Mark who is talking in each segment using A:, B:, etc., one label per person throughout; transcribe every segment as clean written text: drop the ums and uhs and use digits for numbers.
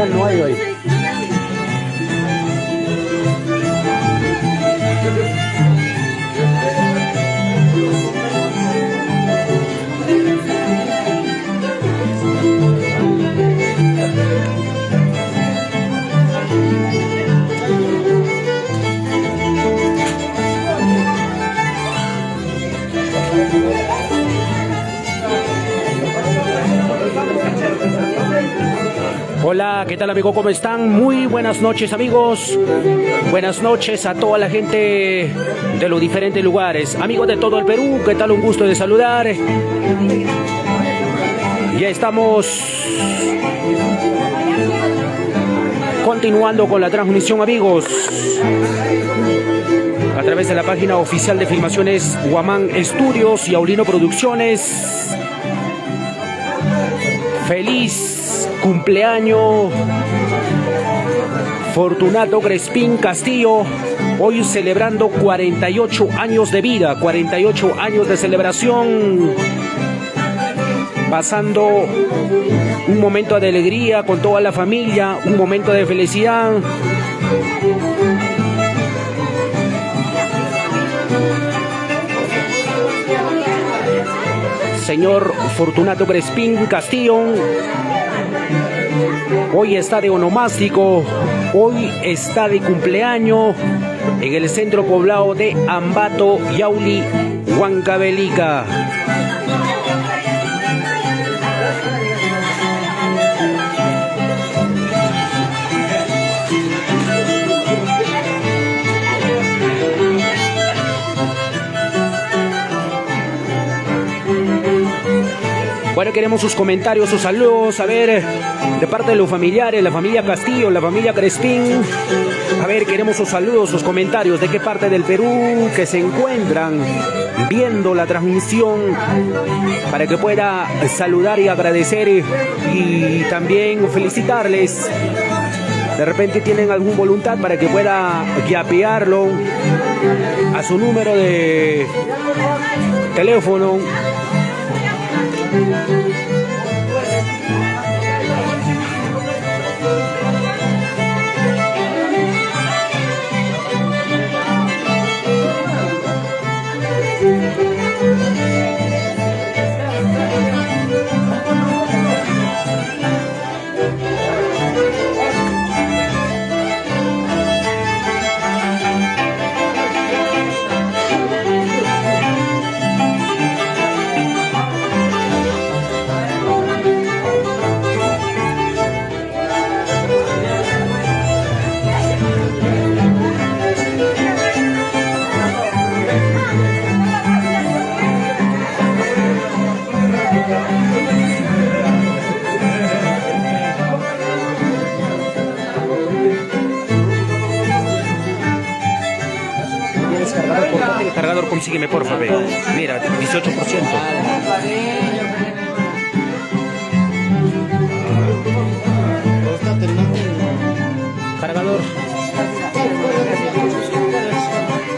A: señal no hay hoy. Hola, ¿qué tal amigo? ¿Cómo están? Muy buenas noches amigos. Buenas noches a toda la gente de los diferentes lugares. Amigos de todo el Perú, ¿qué tal? Un gusto de saludar. Ya estamos continuando con la transmisión amigos. A través de la página oficial de filmaciones Guamán Estudios y Aulino Producciones. Feliz cumpleaños Fortunato Crespín Castillo, hoy celebrando 48 años de vida, 48 años de celebración, pasando un momento de alegría con toda la familia, un momento de felicidad. Señor Fortunato Crespín Castillo, hoy está de onomástico, hoy está de cumpleaños en el centro poblado de Ambato, Yauli, Huancavelica. Bueno, queremos sus comentarios, sus saludos, a ver, de parte de los familiares, la familia Castillo, la familia Crespín. A ver, queremos sus saludos, sus comentarios, de qué parte del Perú que se encuentran viendo la transmisión, para que pueda saludar y agradecer y también felicitarles. De repente tienen algún voluntad para que pueda yapearlo a su número de teléfono. El cargador, consígueme por favor. Mira, 18%. Cargador.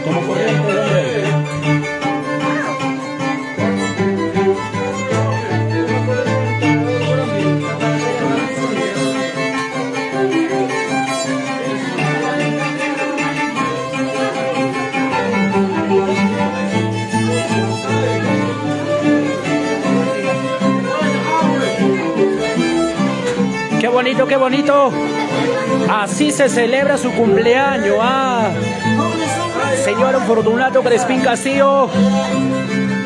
A: Como corriente, Qué bonito, qué bonito. Así se celebra su cumpleaños. Señor Fortunato Crespín Castillo,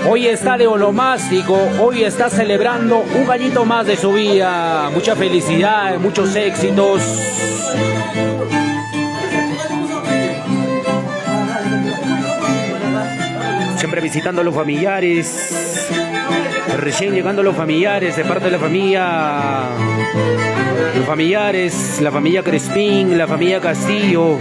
A: hoy está de onomástico, hoy está celebrando un añito más de su vida. Mucha felicidad, muchos éxitos. Siempre visitando a los familiares. Recién llegando los familiares de parte de la familia. Los familiares, la familia Crespín, la familia Castillo.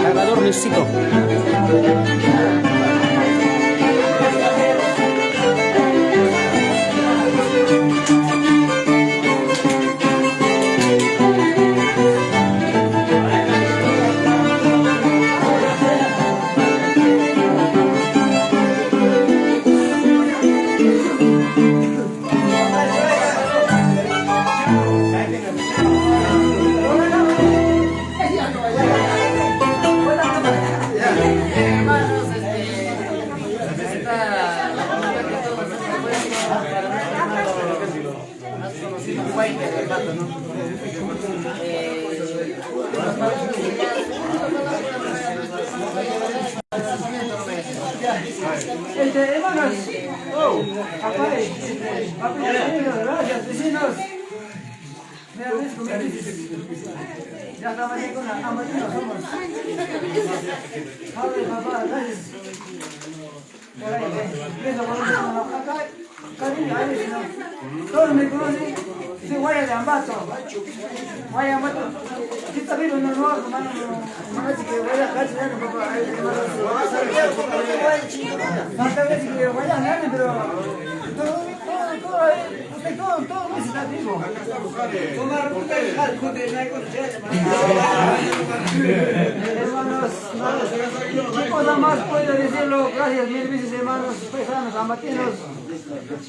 A: Cargador necesito.
B: Guayna del Mato, ¿no? Hermanos, gracias, vecinos. Ya estamos aquí con la amatino, somos. Padre, papá, gracias. Acá, cariño, ahí, ¿no? Todos me conocen, soy Guaya de Ambato. Guaya de Ambato. Si está vivo, no, hermano, no es que voy a casi ya, papá. Hasta vez que voy a ganar, pero todo mes está vivo. Hermanos, ¿qué cosa más puedo decirlo? Gracias mil veces, hermanos, paisanos, amatinos.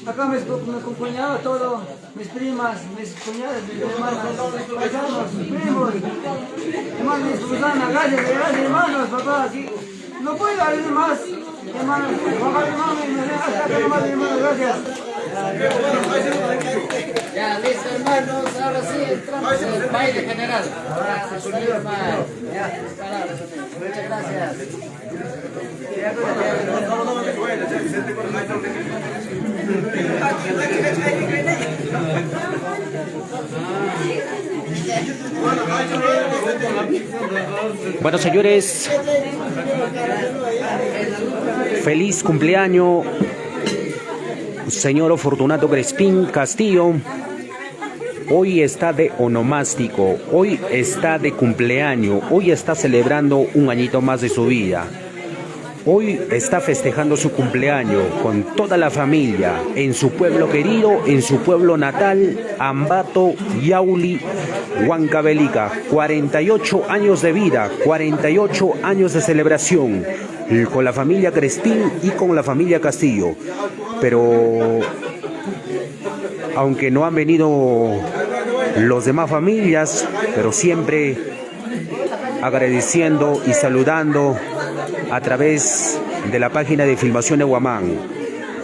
B: Acá me acompañaba todo, mis primas, mis cuñadas, mis hermanas, paisanos, primos, hermanos, mis cruzanas, gracias, hermanos, papá, aquí no puedo decir más, hermanos, papá, hermanos, hasta acá nomás, hermanos, gracias. Ya, listo, hermanos, ahora sí entramos en el baile general. Muchas gracias.
A: Bueno, señores, feliz cumpleaños, señor Fortunato Crespín Castillo. Hoy está de onomástico, hoy está de cumpleaños, hoy está celebrando un añito más de su vida. Hoy está festejando su cumpleaños con toda la familia, en su pueblo querido, en su pueblo natal, Ambato, Yauli, Huancavelica. 48 años de vida, 48 años de celebración con la familia Crespín y con la familia Castillo. Pero aunque no han venido los demás familias, pero siempre agradeciendo y saludando a través de la página de Filmaciones Guamán.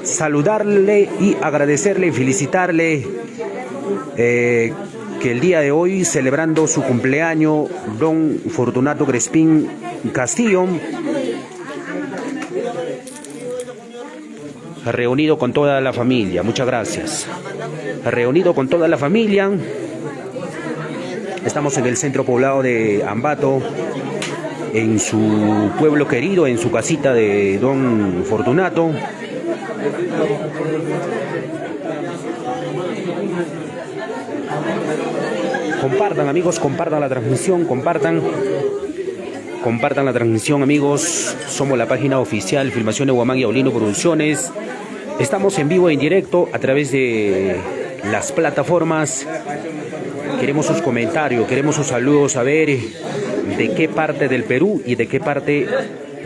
A: Saludarle y agradecerle y felicitarle que el día de hoy, celebrando su cumpleaños, don Fortunato Crespín Castillo, reunido con toda la familia. Muchas gracias. Reunido con toda la familia. Estamos en el centro poblado de Ambato, en su pueblo querido, en su casita de don Fortunato. Compartan, amigos, compartan la transmisión, compartan la transmisión, amigos. Somos la página oficial Filmaciones Guamán y Aulino Producciones. Estamos en vivo e en directo a través de las plataformas. Queremos sus comentarios, queremos sus saludos, a ver de qué parte del Perú y de qué parte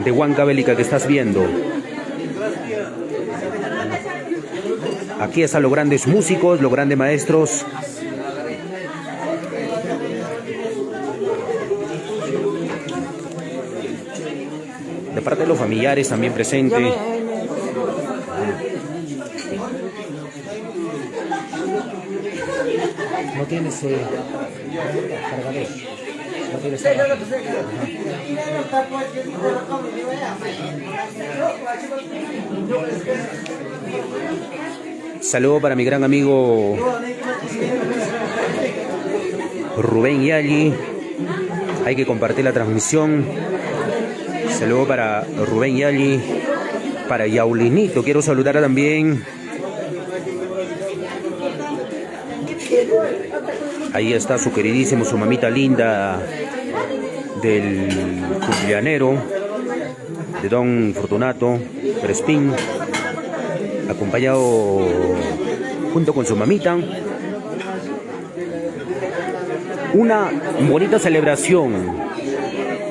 A: de Huancavelica que estás viendo. Aquí están los grandes músicos, los grandes maestros. De parte de los familiares también presentes. No tienes cargador. No tienes cargador. Saludo para mi gran amigo Rubén Yali. Hay que compartir la transmisión. Saludo para Rubén Yali, para Yaulinito. Quiero saludar también. Ahí está su queridísimo, su mamita linda del cumpleañero de don Fortunato Crespín, acompañado junto con su mamita. Una bonita celebración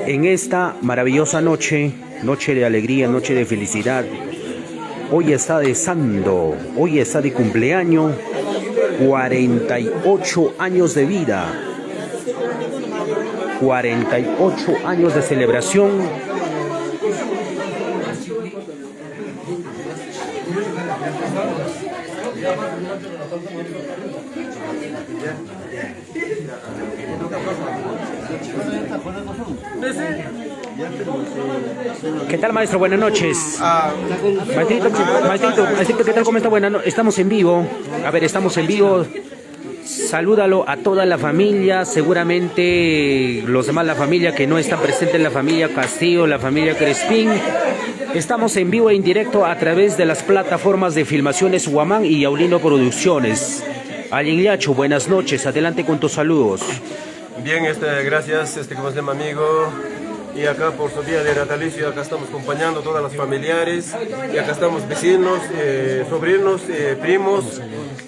A: en esta maravillosa noche, noche de alegría, noche de felicidad. Hoy está de santo, hoy está de cumpleaños. 48 años de vida, 48 años de celebración. ¿Qué tal, maestro? Buenas noches. Maestrito, ¿qué tal? ¿Cómo está? Buenas noches. Estamos en vivo. A ver, estamos en vivo. Salúdalo a toda la familia, seguramente los demás, la familia que no está presente, la familia Castillo, la familia Crespín. Estamos en vivo e en directo a través de las plataformas de filmaciones Huamán y Yaulino Producciones. Alinliacho, buenas noches, adelante con tus saludos.
C: Bien, gracias, ¿cómo se llama, amigo? Y acá por su día de natalicio, acá estamos acompañando a todas las familiares, y acá estamos vecinos, sobrinos, primos,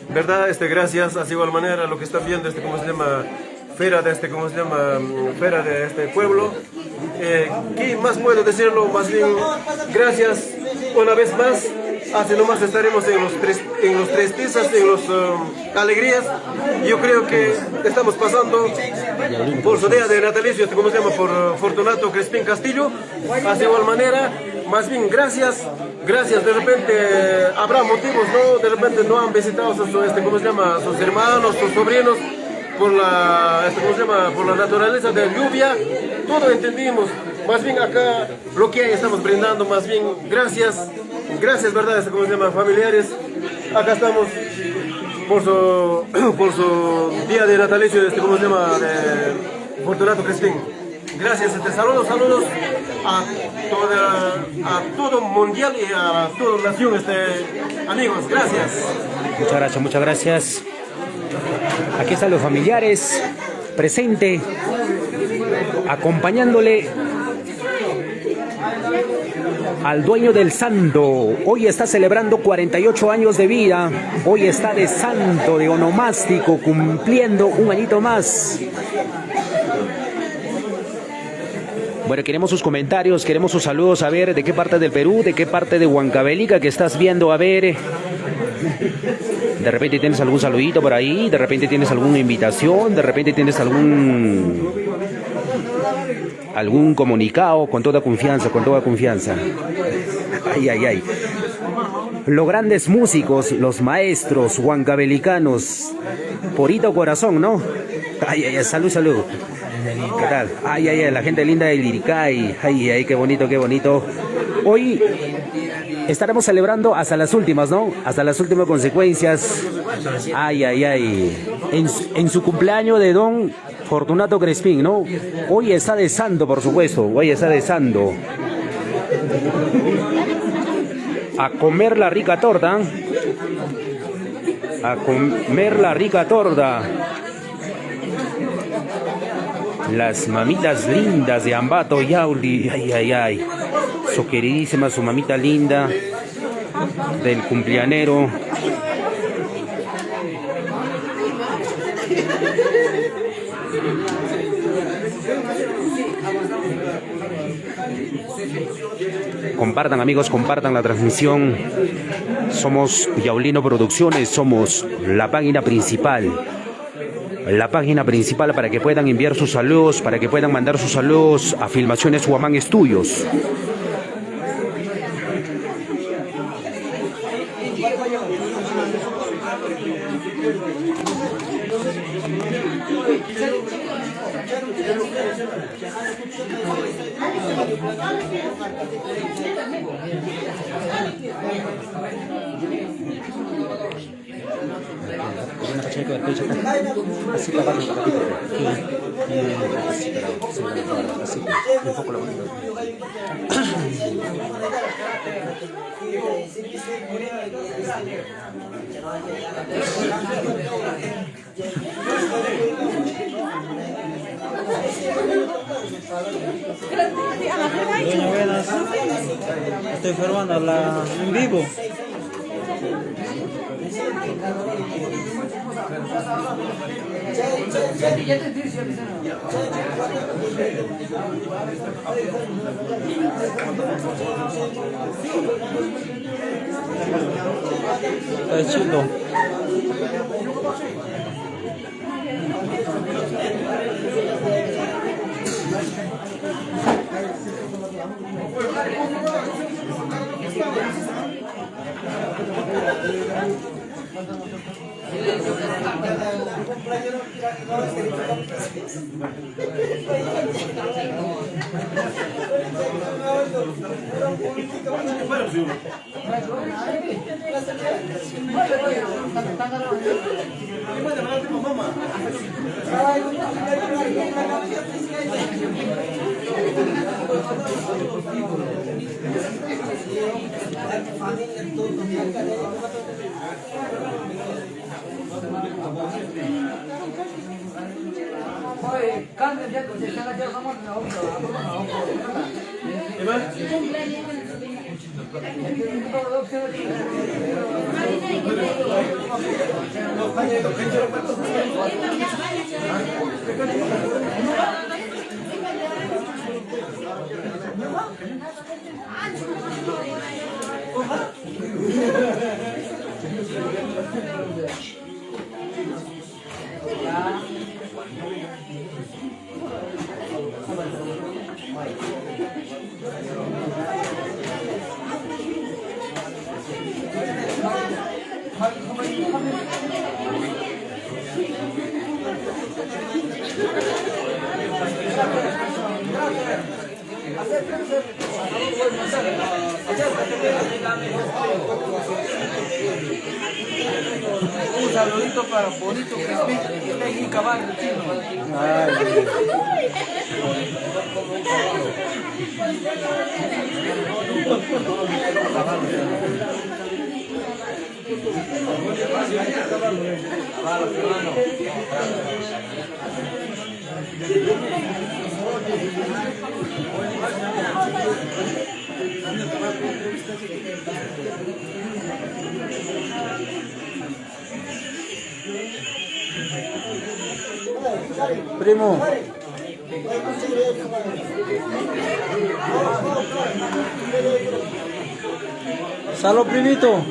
C: ¿verdad? Gracias, así igual manera lo que están viendo, ¿cómo se llama? Feria de este pueblo. ¿Qué más puedo decirlo? Más bien, gracias una vez más. Así nomás estaremos en los tristezas, en las alegrías. Yo creo que estamos pasando por su día de natalicio, ¿cómo se llama? Por Fortunato Crespín Castillo. Así igual manera, más bien gracias. De repente habrá motivos, ¿no? De repente no han visitado sus hermanos, sus sobrinos. Por la naturaleza de la lluvia, todo entendimos. Más bien acá lo que hay estamos brindando, más bien gracias, ¿verdad? Familiares. Acá estamos por su día de natalicio, de Fortunato Crespín. Gracias, saludos a todo mundial y a toda nación, amigos, gracias.
A: Muchas gracias. Aquí están los familiares, presente, acompañándole al dueño del santo. Hoy está celebrando 48 años de vida, hoy está de santo, de onomástico, cumpliendo un añito más. Bueno, queremos sus comentarios, queremos sus saludos, a ver de qué parte del Perú, de qué parte de Huancavelica que estás viendo, a ver. De repente tienes algún saludito por ahí, de repente tienes alguna invitación, de repente tienes algún comunicado, con toda confianza. Ay. Los grandes músicos, los maestros huancavelicanos, Porito Corazón, ¿no? Ay, salud. ¿Qué tal? Ay, la gente linda de Liricay. Ay, qué bonito. Hoy estaremos celebrando hasta las últimas, ¿no? Hasta las últimas consecuencias. Ay. En su cumpleaños de don Fortunato Crespín, ¿no? Hoy está de santo, por supuesto. A comer la rica torta. Las mamitas lindas de Ambato Yauli. Ay. Su queridísima, su mamita linda del cumpleañero. Compartan, amigos, compartan la transmisión. Somos Yaulino Producciones, somos la página principal para que puedan enviar sus saludos, para que puedan mandar sus saludos a Filmaciones Huamán Estudios. Así un poco la mano.
D: Buenas. Estoy formando en vivo. Está chido.
B: Oye, cambien ya, que se están haciendo jamón, no, un saludito para Bonito Crispín, que está ahí en Caballo,
D: Primo. Salud, primito.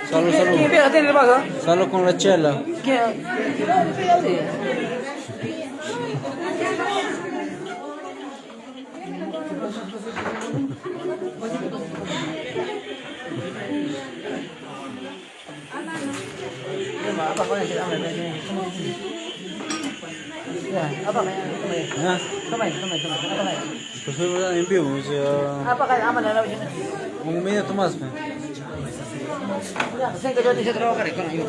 D: Salud, salud.
B: ¿Quién viene a tener el vaso?
D: Salud con la chela.
B: ¿Quién? Apa kau yang tidak ambil ni? Ya, apa kau yang ambil?
D: ¿Ah?
B: Toma, apa kau?
D: Pues fue en vivo, o sea,
B: Apa kau aman dalam sini?
D: un minuto más. ¿Me?
B: Ya, saya kerja di sini kerja kan ayo.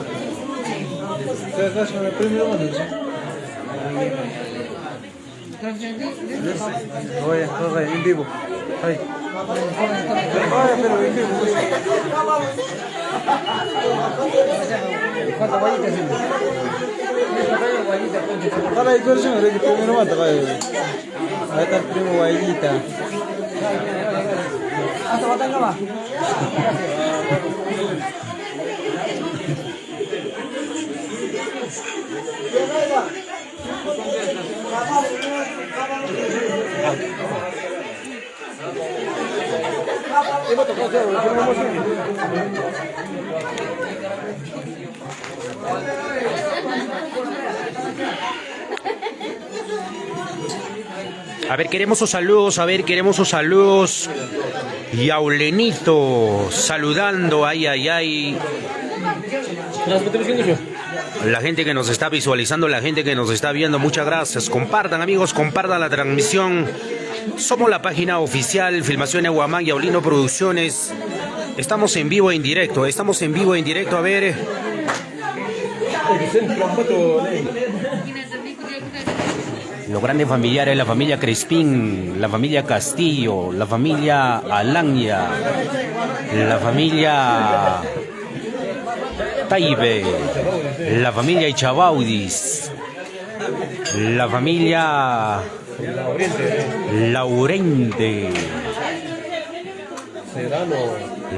D: ¿Qué haces con el primero? Oye, en vivo. Ay. Oye, pero en vivo.
B: ¿Cuánto guayita sih?
D: Para el corazón, el primero mata. Ahí está el primo guayita.
B: Hasta botan nggak mah?
A: A ver, queremos sus saludos, queremos sus saludos. Y Aulenito saludando, ay, ay, ay. La gente que nos está visualizando, la gente que nos está viendo, muchas gracias. Compartan, amigos, compartan la transmisión. Somos la página oficial Filmación Aguamán y Aulino Producciones. Estamos en vivo e en directo, A ver. Los grandes familiares, la familia Crespín, la familia Castillo, la familia Alanya, la familia Taibe, la familia Ichabaudis, la familia Laurente,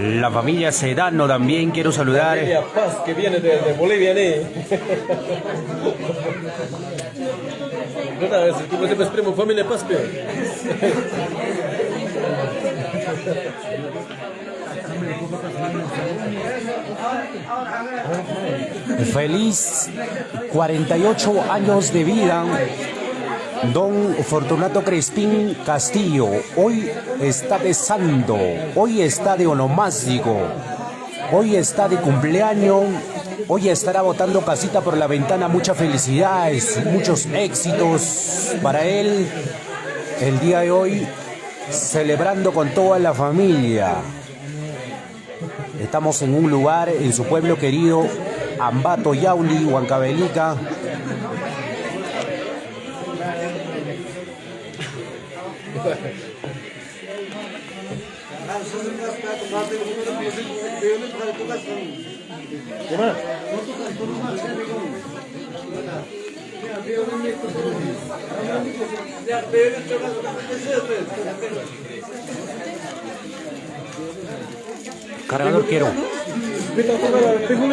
A: la familia Sedano también quiero saludar.
C: Paz, que viene de Bolivia, tú me debes primo, familia Paz,
A: Feliz 48 años de vida, don Fortunato Crespín Castillo. Hoy está de santo, hoy está de onomástico. hoy está de cumpleaños, hoy estará botando casita por la ventana. Muchas felicidades, muchos éxitos para él el día de hoy, celebrando con toda la familia. Estamos en un lugar, en su pueblo querido, Ambato, Yauli, Huancavelica. Cargador quiero.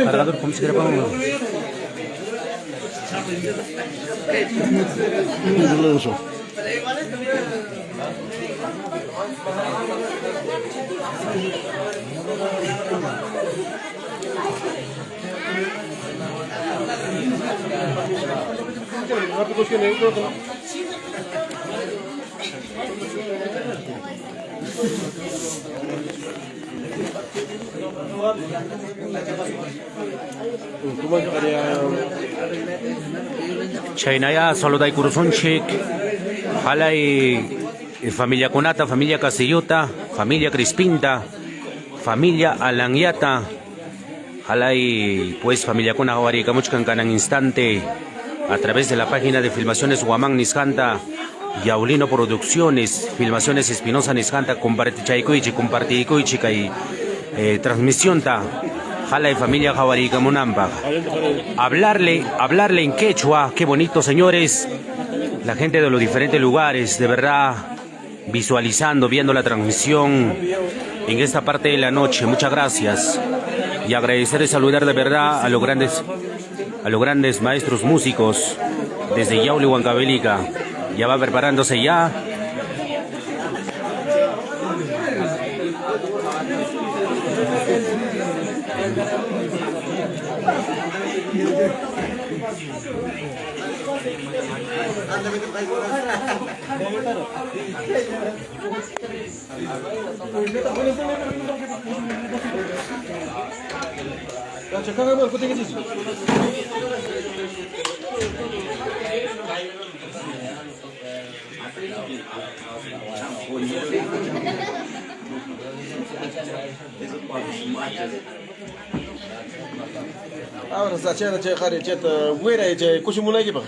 A: Cargador, ¿cómo se quiere poner? Chaynaya, Saludai Kurusonchik, Halay, familia Conata, familia Casillota, familia Crispinta, familia Alangiata, Halay, pues familia Cona Hawarica, Muchkan Canan Instante, a través de la página de Filmaciones Guamán Niscanta, Yaulino Producciones, Filmaciones Espinosa Niscanta, compartichaykuichi, compartikuichi, transmisión ta. Jala y familia Jawarica Munamba. Hablarle en quechua, qué bonito, señores. La gente de los diferentes lugares, de verdad, visualizando, viendo la transmisión en esta parte de la noche. Muchas gracias. Y agradecer y saludar de verdad a los grandes maestros músicos desde Yauli, Huancavelica. Ya va preparándose ya.
C: Ahora está chévere, chévere, chévere, fuera y chévere, cuchumula aquí pa.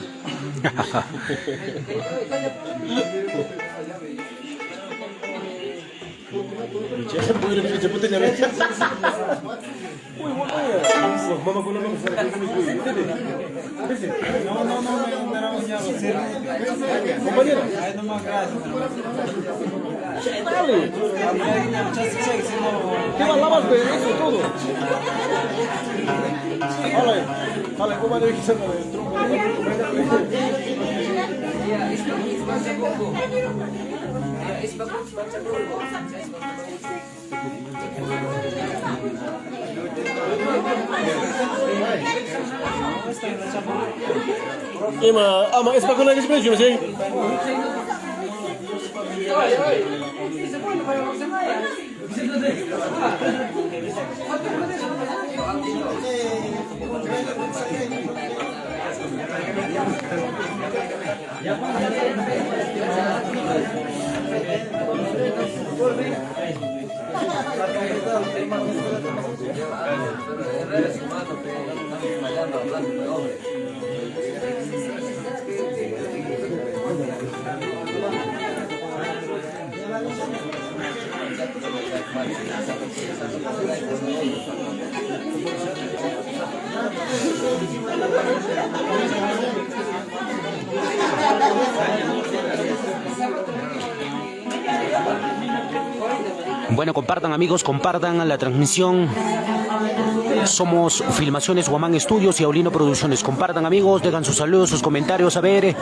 C: Chévere, fuera y chévere, puta llave. Uy, bueno, mamá con la mano, no, compañera. Dale. ¿Qué va a lavar de eso todo? Dale, ¿cómo le dijiste el tronco? Ama, es para con la expresión, ¿sí?
A: Bueno, compartan, amigos, compartan la transmisión. Somos Filmaciones Guamán Estudios y Aulino Producciones. Compartan, amigos, dejan sus saludos, sus comentarios. A ver.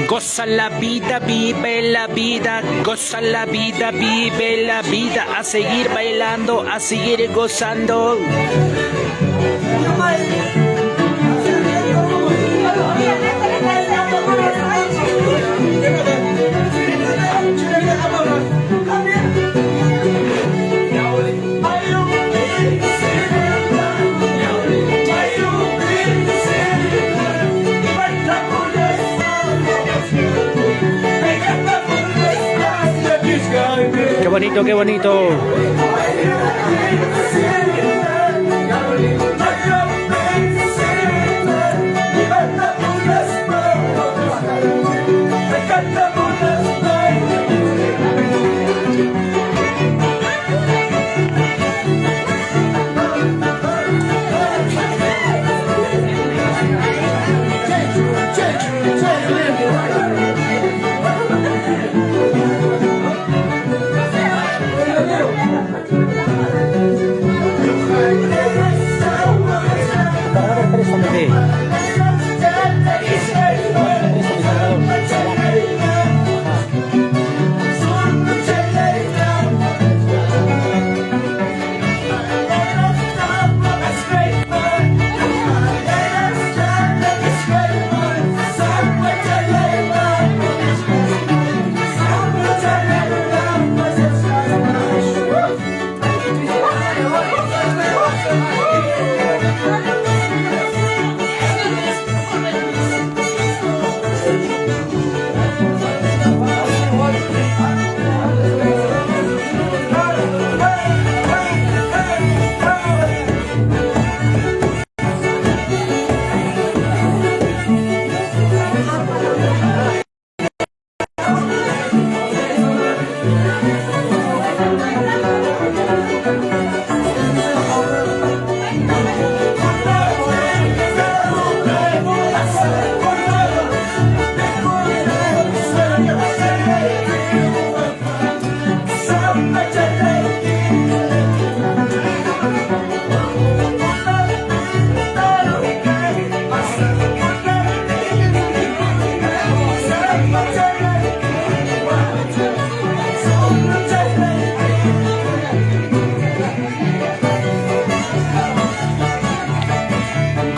A: Goza la vida, vive la vida, goza la vida, vive la vida, a seguir bailando, a seguir gozando. Qué bonito, qué bonito.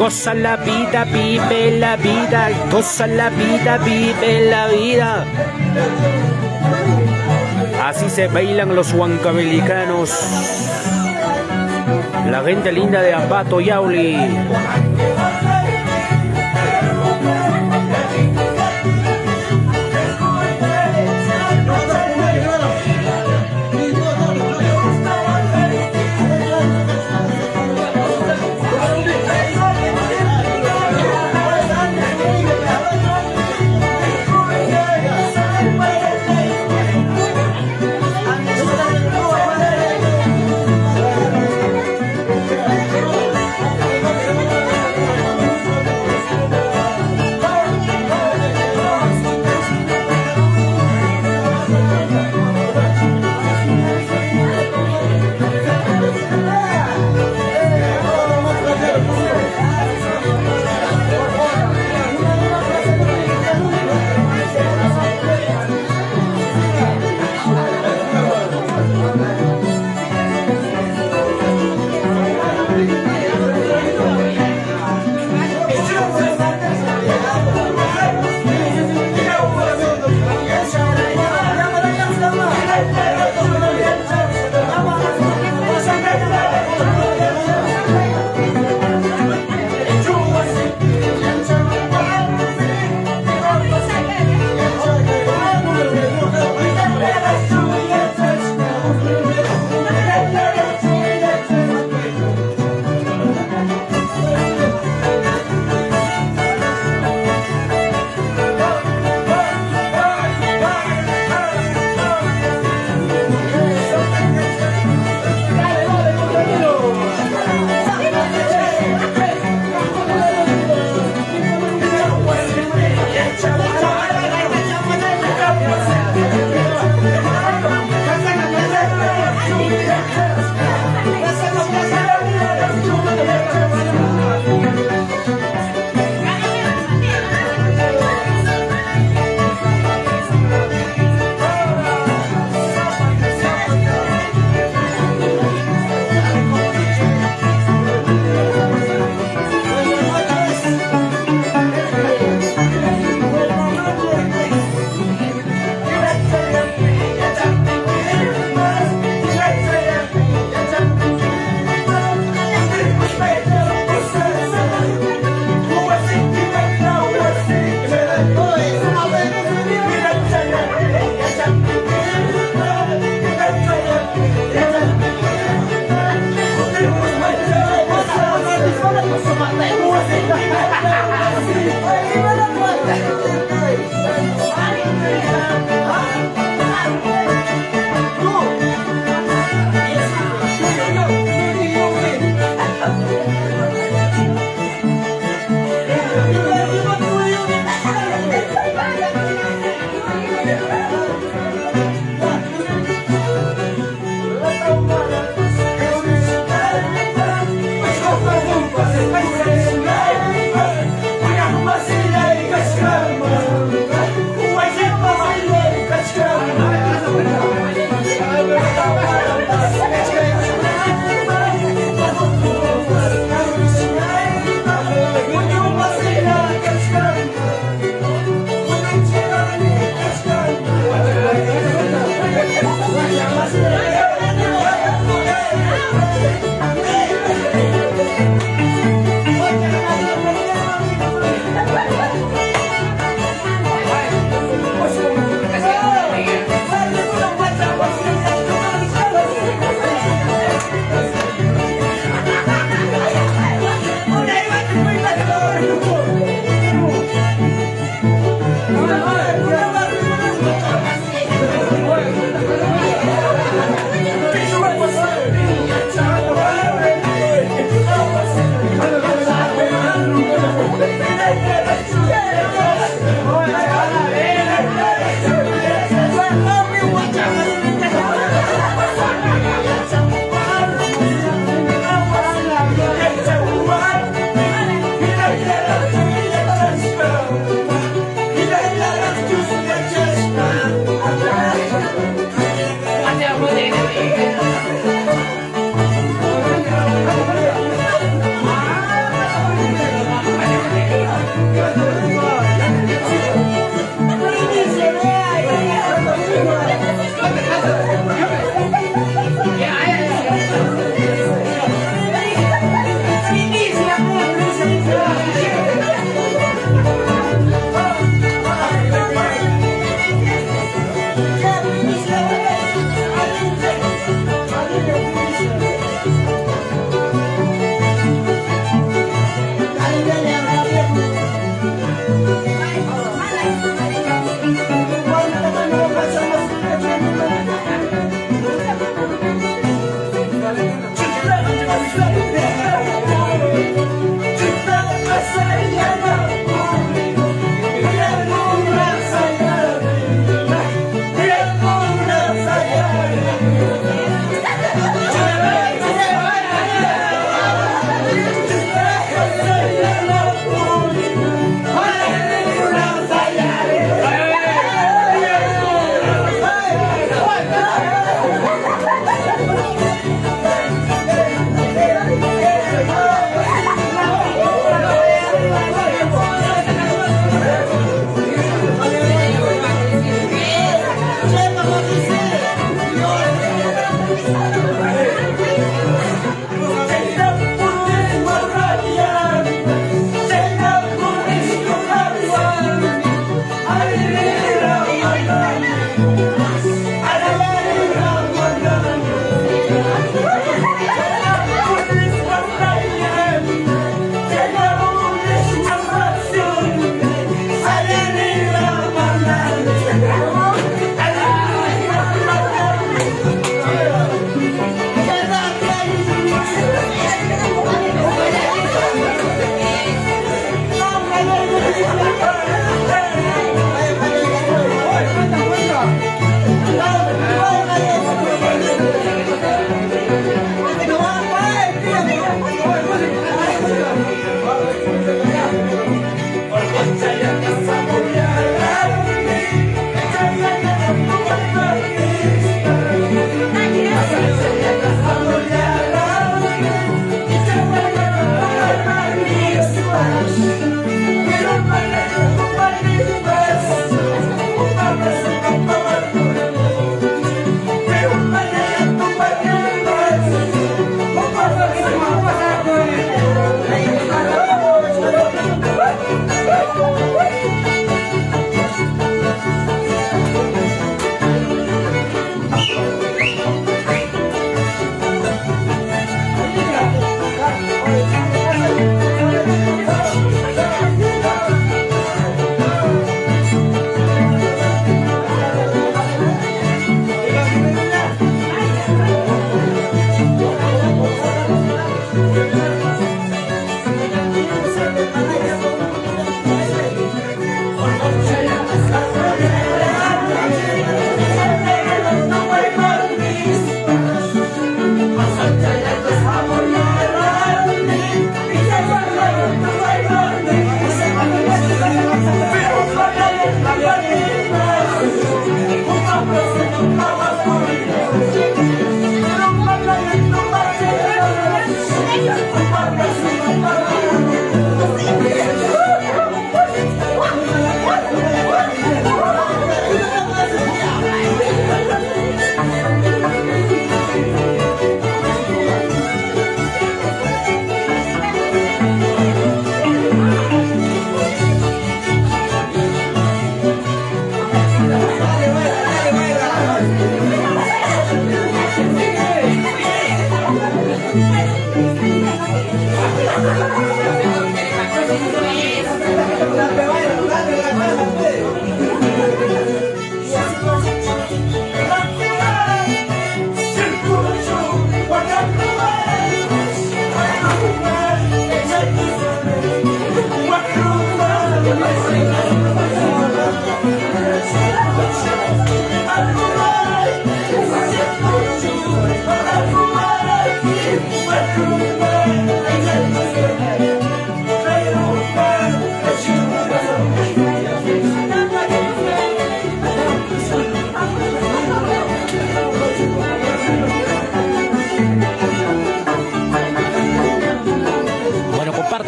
A: Goza la vida, vive la vida, goza la vida, vive la vida. Así se bailan los huancavelicanos, la gente linda de Ambato, Yauli.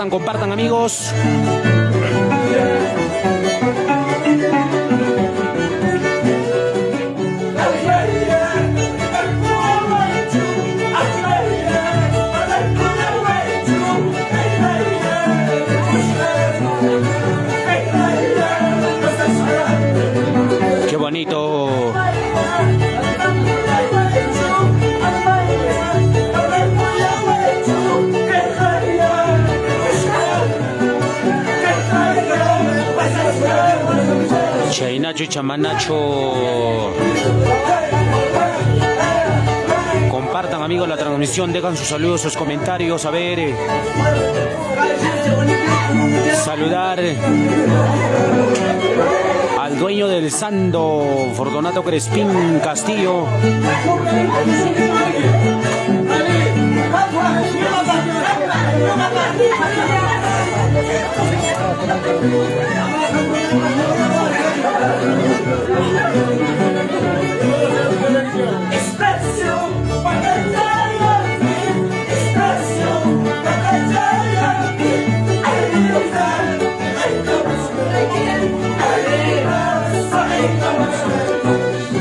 A: Compartan amigos. Qué bonito. Chainacho y Chamanacho. Compartan amigos la transmisión, dejan sus saludos, sus comentarios. A ver, saludar al dueño del Sando, Fortunato Crespín Castillo.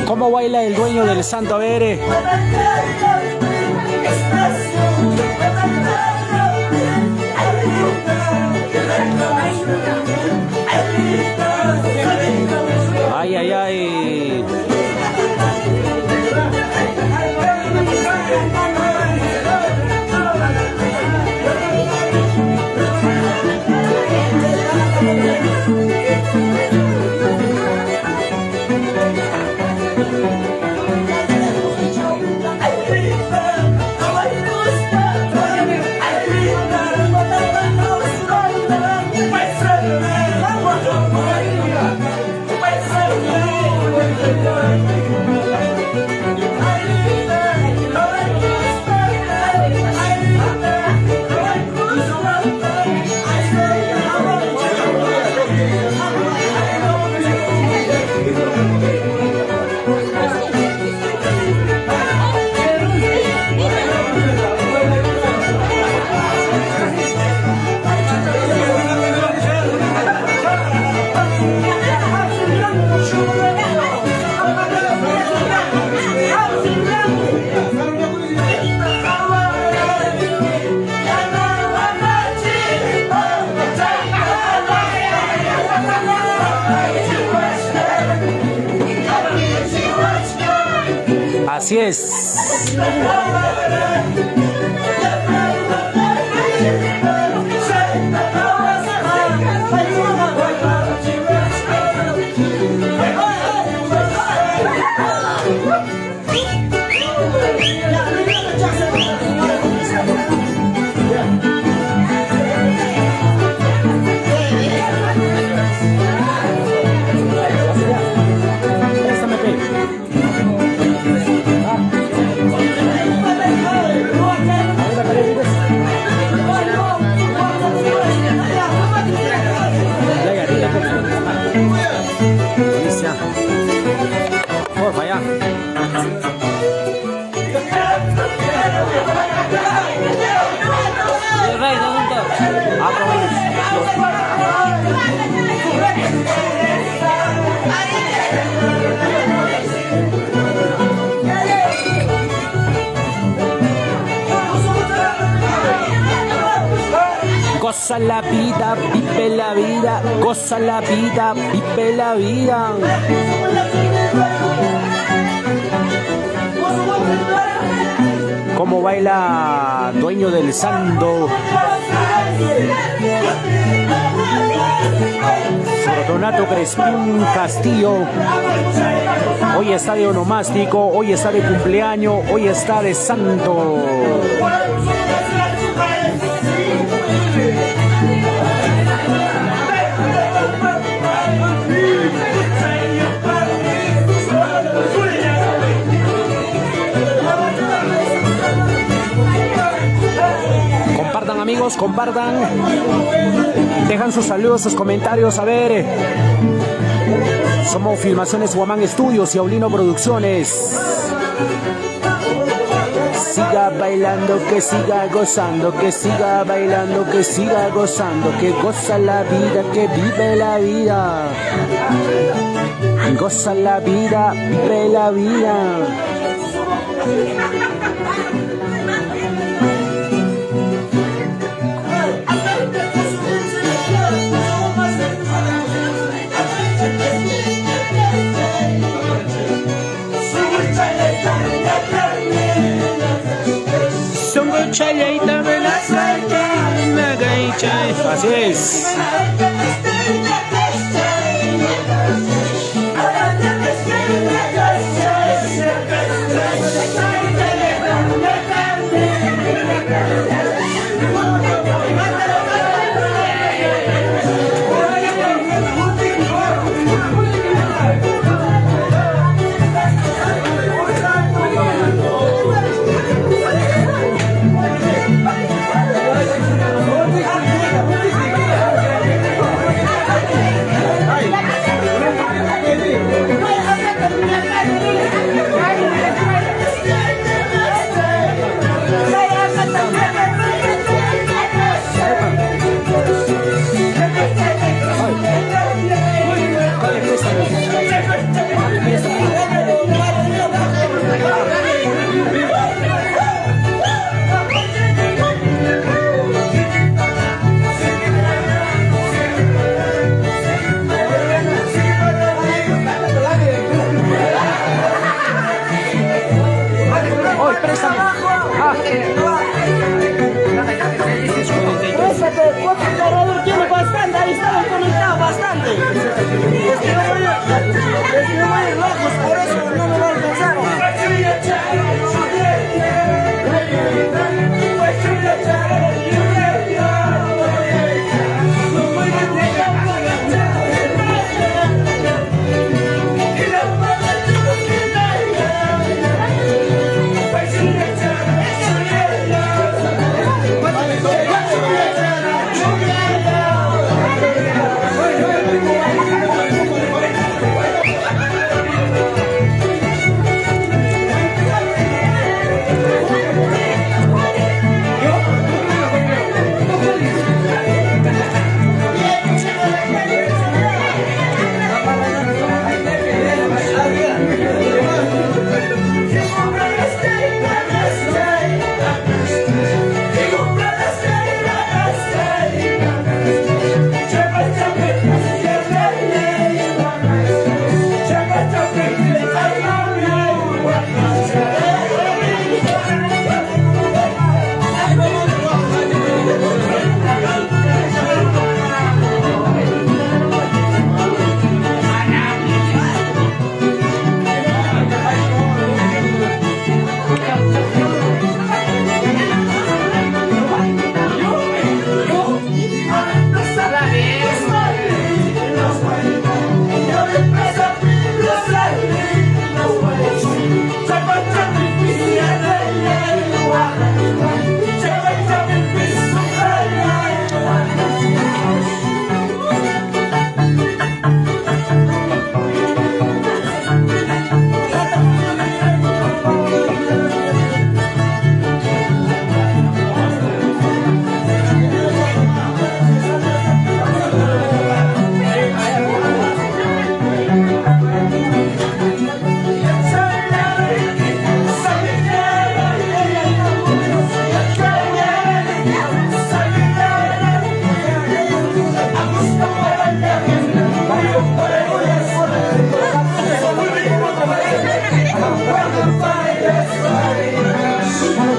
A: ¿Cómo baila el dueño del Santo? A ver. Ay, ay, ay. Así es. Porfa, ya.
B: El rey, ¿dónde
A: Goza la vida, vive la vida, goza la vida, vive la vida. Como baila dueño del Sando, Fortunato Crespín Castillo. Hoy está de onomástico, hoy está de cumpleaños, hoy está de santo. Compartan, amigos, compartan. Dejan sus saludos, sus comentarios. A ver, somos Filmaciones Guamán Estudios y Aulino Producciones. Siga bailando, que siga gozando, que siga bailando, que siga gozando, que goza la vida, que vive la vida. Goza la vida, vive la vida. Así es.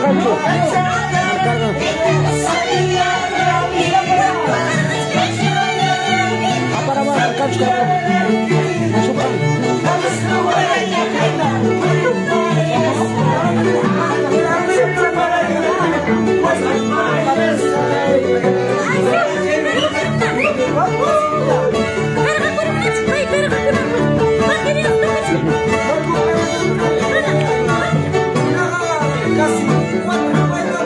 A: Cancho. Para más, Cancho.
B: Casi 4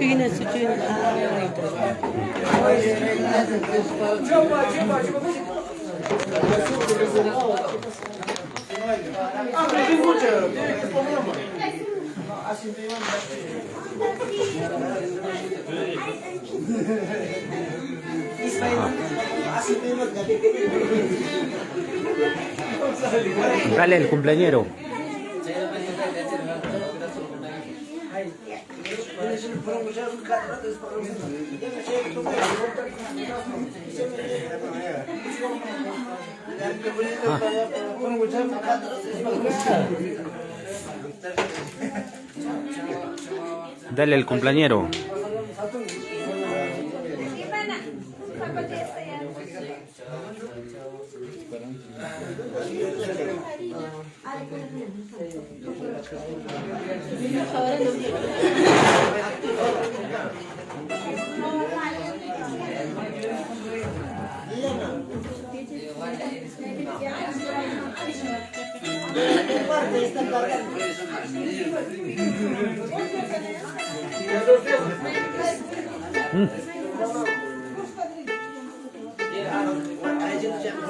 E: China, China.
A: Dale el cumpleañero. Dale el cumpleañero.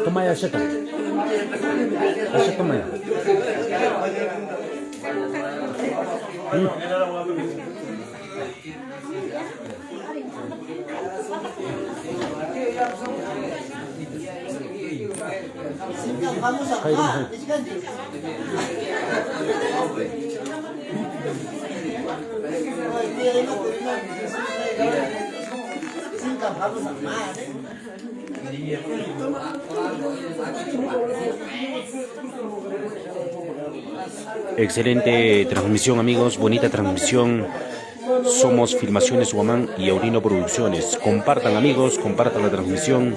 A: Toma ya, Sheta. Sheta, toma ya. Excelente transmisión, amigos, bonita transmisión. Somos Filmaciones Guamán y Aurino Producciones. Compartan, amigos, compartan la transmisión.